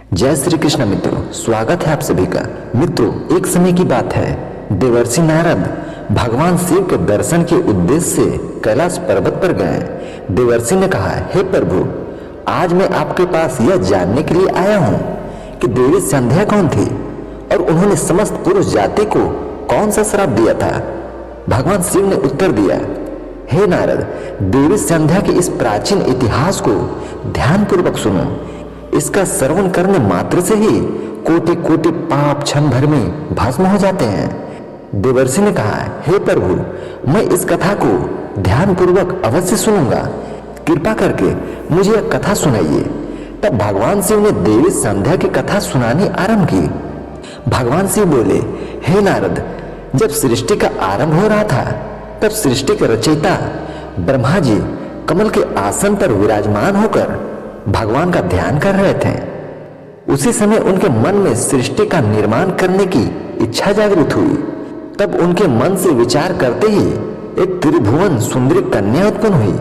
जय श्री कृष्ण मित्रों, स्वागत है आप सभी का। मित्रों, एक समय की बात है, देवर्षि नारद भगवान शिव के दर्शन के उद्देश्य से कैलाश पर्वत पर गए। देवर्षि ने कहा, हे प्रभु, आज मैं आपके पास यह जानने के लिए आया हूँ कि देवी संध्या कौन थी और उन्होंने समस्त पुरुष जाति को कौन सा श्राप दिया था। भगवान शिव ने उत्तर दिया, हे नारद, देवी संध्या के इस प्राचीन इतिहास को ध्यानपूर्वक सुनो। इसका श्रवण करने मात्र से ही कोटि कोटि पाप क्षण भर में भस्म हो जाते हैं। देवर्षि ने कहा, हे प्रभु, मैं इस कथा को ध्यानपूर्वक अवश्य सुनूंगा, कृपा करके मुझे यह कथा सुनाइए। तब भगवान शिव ने देवी संध्या की कथा सुनानी आरंभ की। भगवान शिव बोले, हे नारद, जब सृष्टि का आरंभ हो रहा था तब सृष्टि के रचयिता ब्रह्मा जी कमल के आसन पर विराजमान होकर भगवान का ध्यान कर रहे थे। उसी समय उनके मन में सृष्टि का निर्माण करने की इच्छा जागृत हुई। तब उनके मन से विचार करते ही एक त्रिभुवन सुंदरी कन्या उत्पन्न हुई।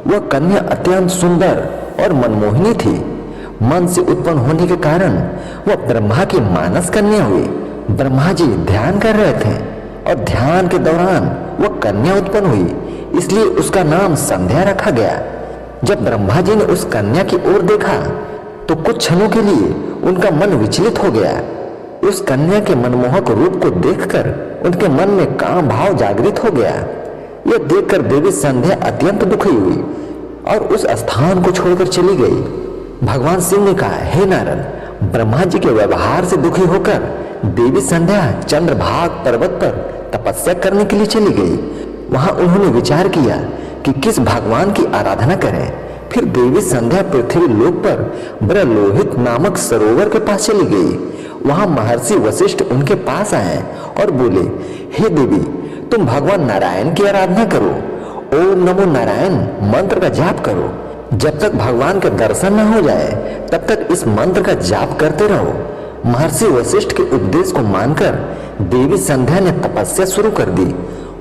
वह कन्या अत्यंत सुंदर और मनमोहिनी थी। मन से उत्पन्न होने के कारण वह ब्रह्मा की मानस कन्या हुई। ब्रह्मा जी ध्यान कर रहे थे और ध्यान के दौरान वह कन्या उत्पन्न हुई, इसलिए उसका नाम संध्या रखा गया। जब ब्रह्मा जी ने उस कन्या की ओर देखा तो कुछ क्षणों के लिए उनका मन विचलित हो गया। उस कन्या के मनमोहक रूप को देखकर उनके मन में काम भाव जागृत हो गया। यह देखकर देवी संध्या अत्यंत दुखी हुई और उस स्थान को छोड़कर चली गई। भगवान शिव ने कहा, हे नारद, ब्रह्मा जी के व्यवहार से दुखी होकर देवी संध्या चंद्रभाग पर्वत पर तपस्या करने के लिए चली गई। वहां उन्होंने विचार किया कि किस भगवान की आराधना करें। फिर देवी संध्या पृथ्वी लोक पर ब्रलोहित नामक सरोवर के पास चली गई। वहां महर्षि वशिष्ठ उनके पास आए और बोले, हे देवी, तुम भगवान नारायण की आराधना करो। ओम नमो नारायण मंत्र का जाप करो। जब तक भगवान का दर्शन न हो जाए तब तक इस मंत्र का जाप करते रहो। महर्षि वशिष्ठ के उपदेश को मानकर देवी संध्या ने तपस्या शुरू कर दी।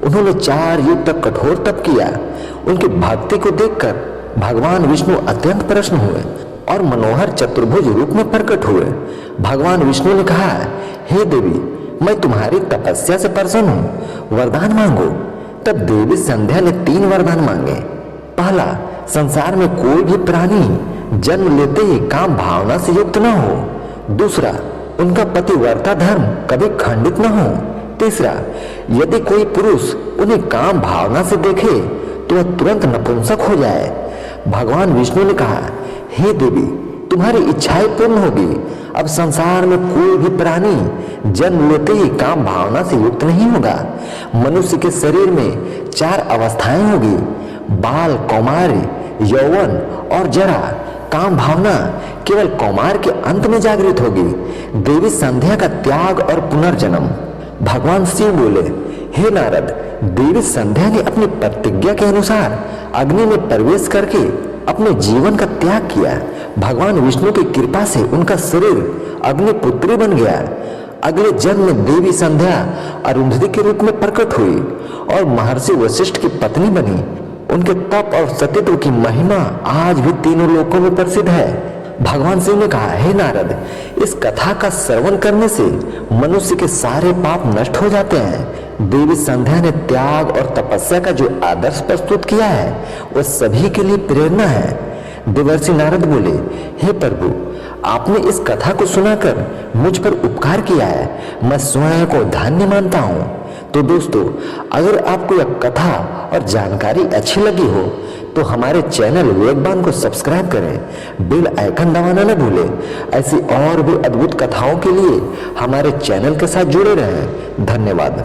उन्होंने 4 युग तक कठोर तप किया। उनकी भक्ति को देखकर भगवान विष्णु अत्यंत प्रसन्न हुए और मनोहर चतुर्भुज रूप में प्रकट हुए। भगवान विष्णु ने कहा, हे देवी, मैं तुम्हारी तपस्या से प्रसन्न हूँ, वरदान मांगो। तब देवी संध्या ने 3 वरदान मांगे। पहला, संसार में कोई भी प्राणी जन्म लेते ही काम भावना से युक्त न हो। दूसरा, उनका पतिव्रता धर्म कभी खंडित न हो। तीसरा, यदि कोई पुरुष उन्हें काम भावना से देखे तो वह तुरंत नपुंसक हो जाए। भगवान विष्णु ने कहा, हे देवी, तुम्हारी इच्छाएं पूर्ण होगी। अब संसार में कोई भी प्राणी जन्म लेते ही काम भावना से युक्त नहीं होगा। मनुष्य के शरीर में 4 अवस्थाएं होगी, बाल, कौमार, यौवन और जरा। काम भावना केवल कौमार के अंत में जागृत होगी। देवी संध्या का त्याग और पुनर्जन्म। भगवान शिव बोले, हे नारद, देवी संध्या ने अपनी प्रतिज्ञा के अनुसार अग्नि में प्रवेश करके अपने जीवन का त्याग किया। भगवान विष्णु की कृपा से उनका शरीर अग्निपुत्री बन गया। अगले जन्म में देवी संध्या अरुंधति के रूप में प्रकट हुई और महर्षि वशिष्ठ की पत्नी बनी। उनके तप और सतीत्व की महिमा आज भी तीनों लोकों में प्रसिद्ध है। भगवान शिव ने कहा, हे नारद, इस कथा का श्रवण करने से मनुष्य के सारे पाप नष्ट हो जाते हैं। देवी संध्या ने त्याग और तपस्या का जो आदर्श प्रस्तुत किया है वह सभी के लिए प्रेरणा है। देवर्षि नारद बोले, हे प्रभु, आपने इस कथा को सुनाकर मुझ पर उपकार किया है। मैं स्वयं को धन्य मानता हूँ। तो दोस्तों, अगर आपको यह कथा और जानकारी अच्छी लगी हो तो हमारे चैनल वेगबान को सब्सक्राइब करें, बेल आइकन दबाना न भूलें। ऐसी और भी अद्भुत कथाओं के लिए हमारे चैनल के साथ जुड़े रहें। धन्यवाद।